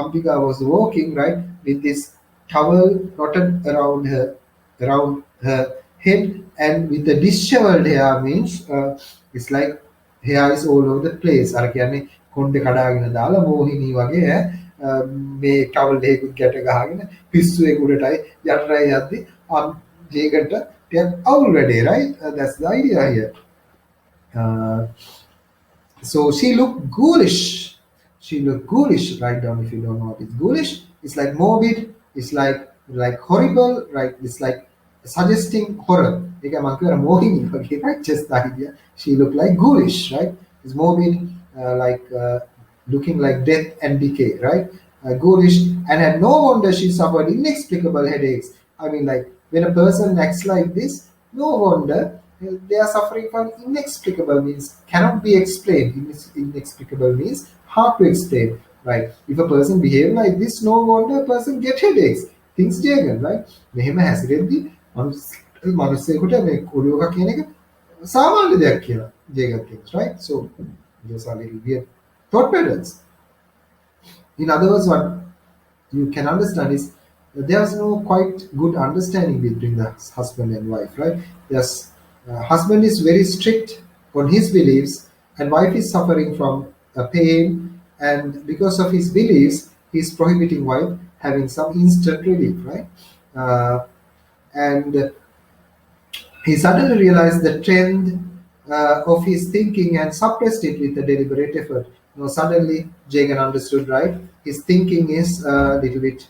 Ambika was walking, right, with this towel knotted around her head, and with the disheveled hair means it's like hair is all over the place. අර කියන්නේ කොණ්ඩේ කඩාගෙන දාලා මෝහිනී වගේ මේ towel එකකුත් ගැට ගහගෙන පිස්සුවේ උඩටයි යටටයි යද්දි ජේගන්ට ටිකක් අවුල් වැඩේ, right? That's the idea here. So she looked ghoulish. She looked ghoulish. Write down if you don't know what is ghoulish. It's like morbid. It's like horrible, right? It's like suggesting horror. Right? Just the idea. She looked like ghoulish, right? It's morbid, looking like death and decay, right? Ghoulish, and had no wonder she suffered inexplicable headaches. I mean, like when a person acts like this, no wonder they are suffering from inexplicable means cannot be explained. Inexplicable means hard to explain, right? If a person behave like this, no wonder a person get headaches. Things Jagan, right? මෙහෙම හැසිරෙද්දී මිනිස්සෙකුට මේ කුඩුවක කියන එක සාමාන්‍ය දෙයක් කියලා Jagan thinks, right? So those are little weird thought patterns. In other words, what you can understand is there's no quite good understanding between the husband and wife, right? There's husband is very strict on his beliefs, and wife is suffering from pain, and because of his beliefs, he's prohibiting wife having some instant relief, right? And he suddenly realized the trend of his thinking and suppressed it with a deliberate effort. Suddenly, Jagan understood, right? His thinking is a little bit.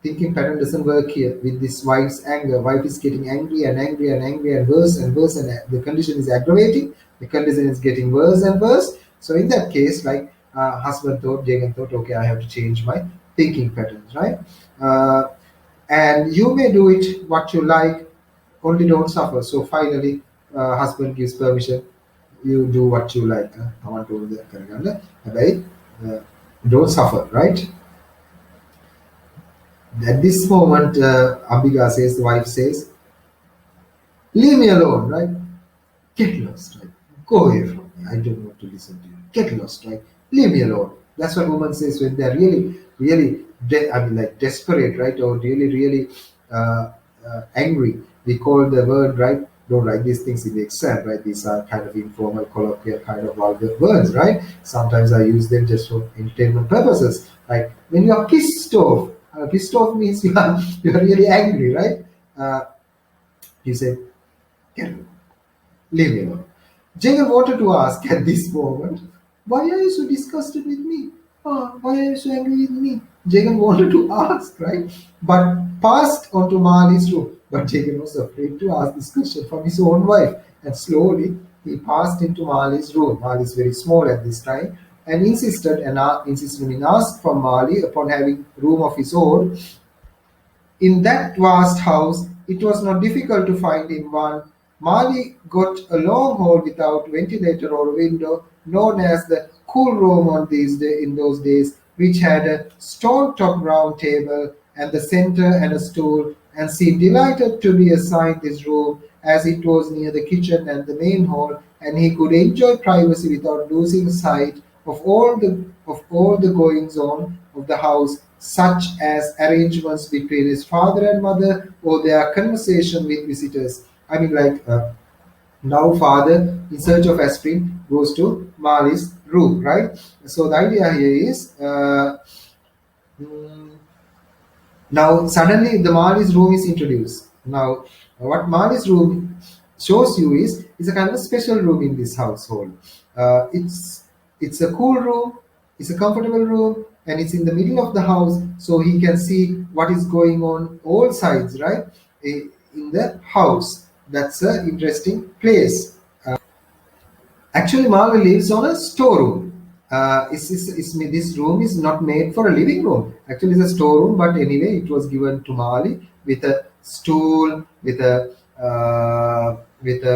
Thinking pattern doesn't work here with this wife's anger. Wife is getting angry and angry and angry and worse, and the condition is aggravating. The condition is getting worse and worse. So in that case, like Jagan thought, okay, I have to change my thinking patterns, right? And you may do it what you like, only don't suffer. So finally, husband gives permission. You do what you like. I want to do that. Don't suffer, right? At this moment, Ambika says, the wife says, leave me alone, right? Get lost, right? Go away from me. I don't want to listen to you. Get lost, right? Leave me alone. That's what woman says when they're really, desperate, right? Or really angry. We call the word, right? Don't write these things in the exam, right? These are kind of informal, colloquial, kind of vulgar words, right? Sometimes I use them just for entertainment purposes. Like when you are pissed off, pissed off means you are really angry, right? You say, get alone. Leave me alone. Jagan wanted to ask at this moment, why are you so disgusted with me? Why are you so angry with me? Jagan wanted to ask, right? But passed onto Mali's room. But Jagan was afraid to ask this question from his own wife. And slowly, he passed into Mali's room. Mali is very small at this time. And insisted and asked from Mali upon having room of his own. In that vast house, it was not difficult to find him one. Mali got a long hall without ventilator or window, known as the cool room in those days, which had a stone-top round table and the center and a stool, and seemed delighted to be assigned this room as it was near the kitchen and the main hall, and he could enjoy privacy without losing sight of all the goings on of the house, such as arrangements between his father and mother or their conversation with visitors. I mean, like now, father, in search of aspirin, goes to Marley's room, right? So the idea here is mm, now suddenly the Marley's room is introduced. Now, what Marley's room shows you is a kind of special room in this household. It's a cool room, it's a comfortable room, and it's in the middle of the house, so he can see what is going on all sides, right? In the house. That's an interesting place. Actually, Marley lives on a storeroom. This room is not made for a living room. Actually, it's a storeroom, but anyway, it was given to Marley with a stool, with a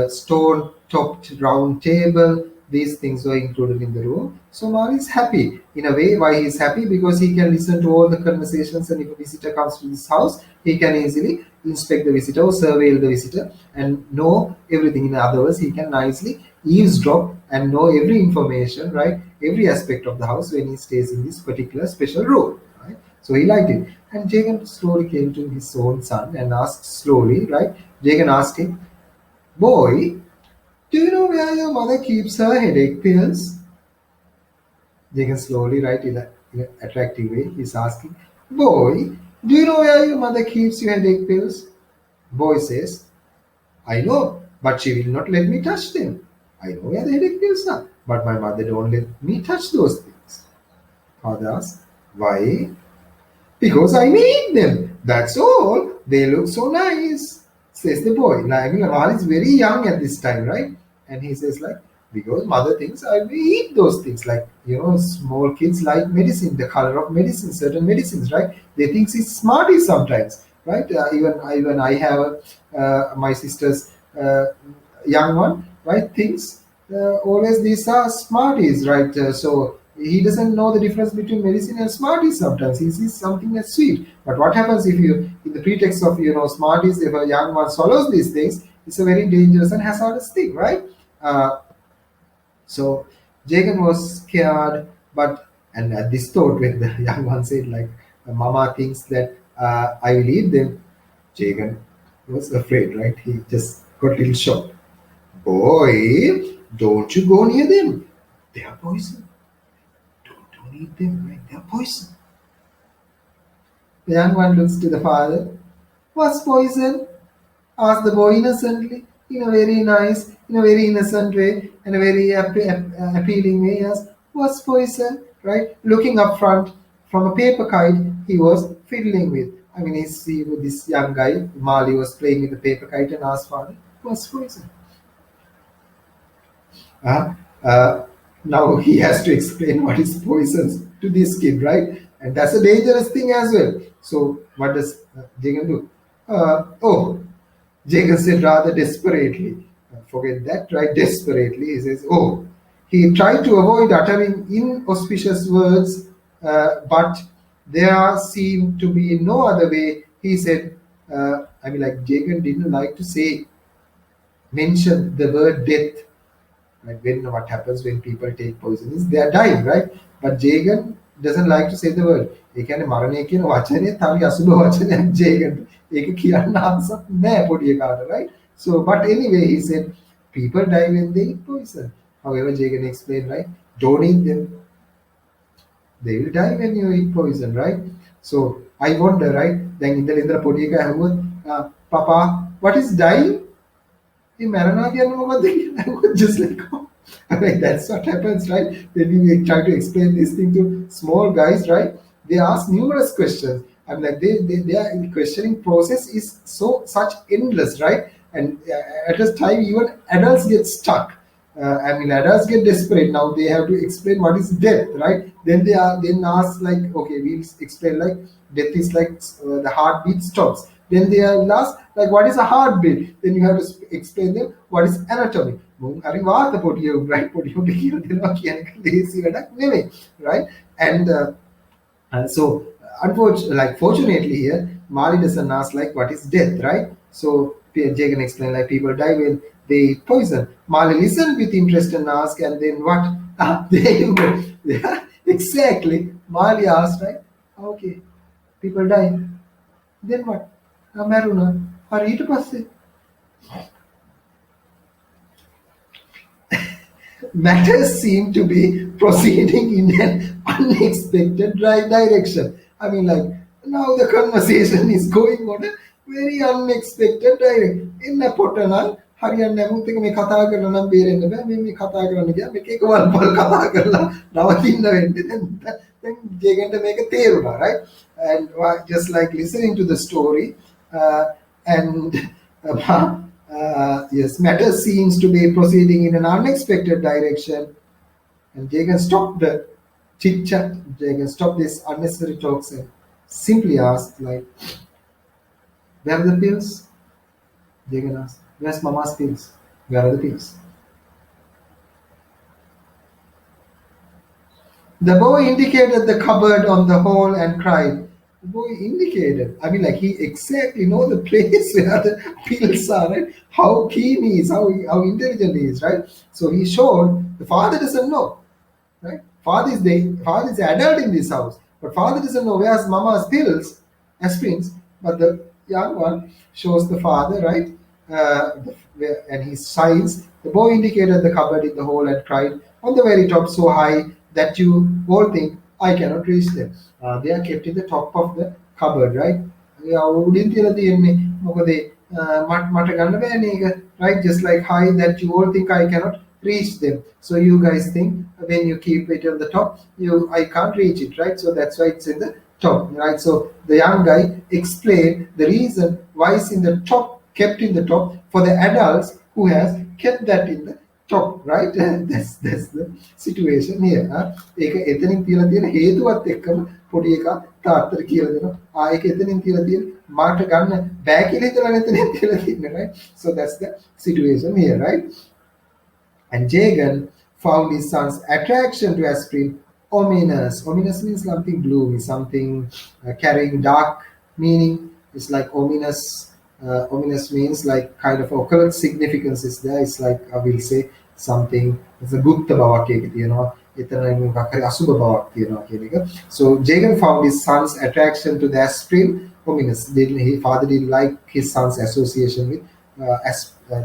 stone-topped round table. These things were included in the room. So Marley is happy in a way. Why he's happy? Because he can listen to all the conversations, and if a visitor comes to his house, he can easily inspect the visitor or surveil the visitor and know everything. In other words, he can nicely eavesdrop and know every information, right? Every aspect of the house when he stays in this particular special room, right? So he liked it. And Jagan slowly came to his own son and asked slowly, right? Jagan asked him, "Boy, do you know where your mother keeps her headache pills?" Jagan slowly, right, in an attractive way, he's asking, "Boy, do you know where your mother keeps your headache pills?" Boy says, "I know, but she will not let me touch them. I know where the headache pills are, but my mother don't let me touch those things." Father asks, "Why?" "Because I need them. That's all. They look so nice," says the boy. Now, I mean, Amal is very young at this time, right? And he says, like, "Because mother thinks I will eat those things." Like, small kids like medicine, the color of medicine, certain medicines, right? They think it's smarty sometimes, right? Even I have my sister's young one, right? Thinks always these are smarties, right? So he doesn't know the difference between medicine and smarties sometimes. He sees something that's sweet. But what happens if you, in the pretext of, smarties, if a young one swallows these things, it's a very dangerous and hazardous thing, right? Uh, so Jagan was scared, and at this thought, when the young one said, like, "Mama thinks that I will eat them," Jagan was afraid, right? He just got a little shocked. "Boy, don't you go near them. They are poison. Don't eat them, right? They are poison." The young one looks to the father. "What's poison?" asked the boy innocently, in a very nice, in a very innocent way, and a very appealing way. He asked, "What's poison?" Right? Looking up front from a paper kite he was fiddling with. I mean, this young guy, Mali, was playing with the paper kite and asked father, "What's poison?" Uh, uh, Now he has to explain what is poison to this kid, right? And that's a dangerous thing as well. So what does Jagan do? Oh, Jagan said rather desperately. Forget that, right? Desperately, he says, "Oh." He tried to avoid uttering inauspicious words, but there seemed to be no other way. He said, I mean, like Jagan didn't like to mention the word death. Like, when what happens when people take poison is they are dying, right? But Jagan doesn't like to say the word. ඒ කියන්නේ මරණය කියන වචනේ තමයි අසුබ වචනයක් Jagan. ඒක කියන්න ආසක් නෑ පොඩි එකාට, right? So, but anyway, he said people die when they eat poison. However, Jagan explained, right? Don't eat them. They will die when you eat poison, right? So I wonder, right? Then in the පොඩි එකා ඇහුවොත්, "Papa, what is dying?" Hey, මැරෙනවා කියන්නේ මොකද්ද කියලා. Just like, I mean, that's what happens, right? When we try to explain this thing to small guys, right? They ask numerous questions. I'm like, their questioning process is such endless, right? And at a time, even adults get stuck. I mean, adults get desperate. Now they have to explain what is death, right? Then they are then ask, like, okay, we'll explain, like, death is like the heartbeat stops. Then they are asked, like, what is a heartbeat? Then you have to explain them what is anatomy. හරි වාත පොඩිය right පොඩියට කියලා දෙනවා කියන එක ලේසි වැඩක් නෙමෙයි, right? And so, unfortunately, fortunately here, Mali doesn't ask, like, what is death, right? So Jagan explained like people die when they eat poison. Marley listened with interest and asked, and then what? Ah, there you go. Yeah, exactly. Marley asked, right? Okay, people die. Then what? මැරුණා. හරි ඊට පස්සේ matters seem to be proceeding in an unexpected right direction. I mean, like, now the conversation is going on a very unexpected direction. In a potana, හරියන්නේ නැහැ මුත් එක මේ කතා කරලා නම් බේරෙන්න බෑ මේ කතා කරන්න ගියා මේක එක වල්පල් කතා කරලා නවතින්න වෙන්නේ then ජේගන්ට මේක තේරුණා right and just like listening to the story and yes, matter seems to be proceeding in an unexpected direction. And Jagan stopped the chit chat. Jagan stopped this unnecessary talks and simply asked, like, where are the pills? Jagan asked, where's Mama's pills? Where are the pills? The boy indicated the cupboard on the hall and cried. The boy indicated. I mean, like he exactly know the place where the pills are, right? How keen he is, how intelligent he is, right? So he showed the father doesn't know, right? Father is the adult in this house, but father doesn't know where's Mama's pills, aspirins. But the young one shows the father, right? And he signs. The boy indicated the cupboard in the hall and cried on the very top, so high that you all think I cannot reach them. They are kept in the top of the cupboard, right? උඩින් තියලා තියෙන්නේ මොකද මට ගන්න බෑනේ ඒක right just like high that you all think I cannot reach them. So you guys think when you keep it on the top I can't reach it, right? So that's why it's in the top, right? So the young guy explained the reason why it's in the top, kept in the top for the adults who has kept that in the top, right? That's the situation here. ඒක එතනින් තියලා තියෙන හේතුවත් එක්කම පොඩි එකා තාත්තට කියලා දෙනවා. ඒක එතනින් තියලා තියෙන මාට ගන්න බෑ කියලා හිතලා එතනින් තියලා තියෙනවා, right? So that's the situation here, right? And Jagan found his son's attraction to aspirin ominous. Ominous means something gloomy, something carrying dark meaning. It's like ominous. Ominous means like kind of occult significance is there. It's like I will say something. It's a gutta bhavak එක තියෙනවා. එතන මොකක් හරි අසුබ බවක් තියෙනවා කියන එක. So Jagan found his son's attraction to the aspirin ominous. His father didn't like his son's association with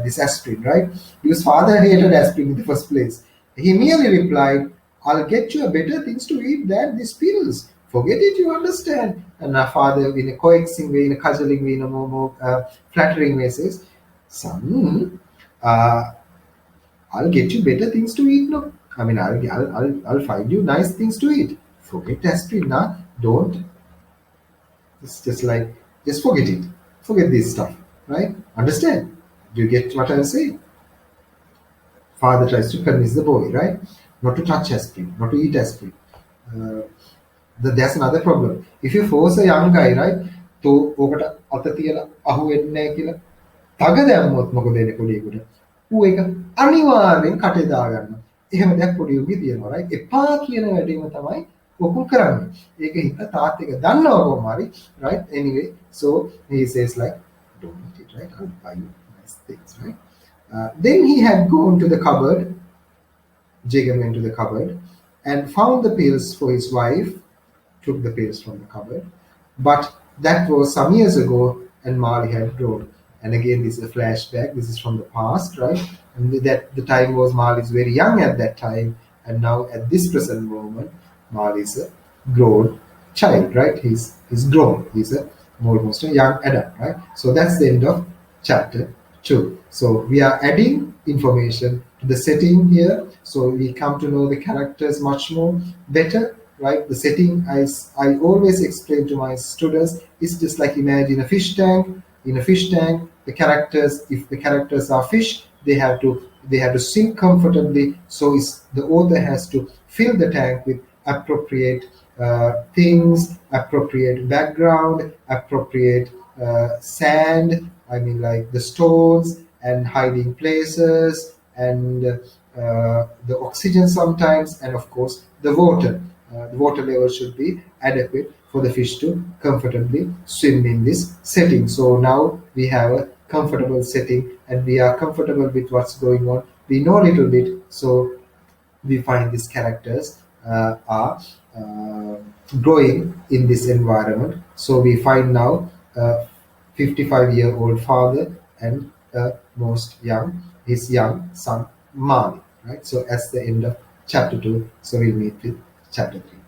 this aspirin, right? Because father hated aspirin in the first place. He merely replied, "I'll get you a better things to eat than these pills. Forget it, you understand." And our father, in a coaxing way, in a cudgeling way, in a more flattering way, says, "Son, I'll get you better things to eat. No, I mean, I'll find you nice things to eat. Forget aspirin, nah. Don't. It's just like just forget it. Forget this stuff, right? Understand? Do you get what I'm saying?" Father tries to convince the boy, right, not to touch aspirin, not to eat aspirin. There's another problem. If you force a young guy, right, to ඔකට අත තියලා අහු වෙන්නේ නැහැ කියලා තග දැම්මොත් මොකද වෙන්නේ පොඩියෙකුට? ඌ ඒක අනිවාර්යෙන් කටේ දා ගන්නවා. එහෙම දෙයක් පොඩියෙකුගේ තියෙනවා, right? එපා කියන වැඩේම තමයි ඔකුල් කරන්නේ. ඒක හිත තාත් එක දන්නවා කොහොම හරි, right? Anyway, so he says like, don't eat it, right? I'll buy you nice things, right? Then he had gone to the cupboard. Jagan went to the cupboard and found the pills for his wife. Took the pills from the cupboard, but that was some years ago, and Marley had grown. And again, this is a flashback. This is from the past, right? And that the time was Marley's very young at that time, and now at this present moment, Marley is a grown child, right? He's grown. He's almost a young adult, right? So that's the end of chapter 2. So we are adding information to the setting here, so we come to know the characters much more better. Right, the setting, as I always explain to my students, is just like imagine a fish tank. In a fish tank, the characters, if the characters are fish, they have to swim comfortably. So the author has to fill the tank with appropriate things, appropriate background, appropriate sand. I mean, like the stones and hiding places, and the oxygen sometimes, and of course the water. The water level should be adequate for the fish to comfortably swim in this setting. So now we have a comfortable setting and we are comfortable with what's going on. We know a little bit, so we find these characters are uh, growing in this environment. So we find now a 55-year-old father and his young son Mali. Right. So that's the end of chapter 2. So we'll meet with chapter 3.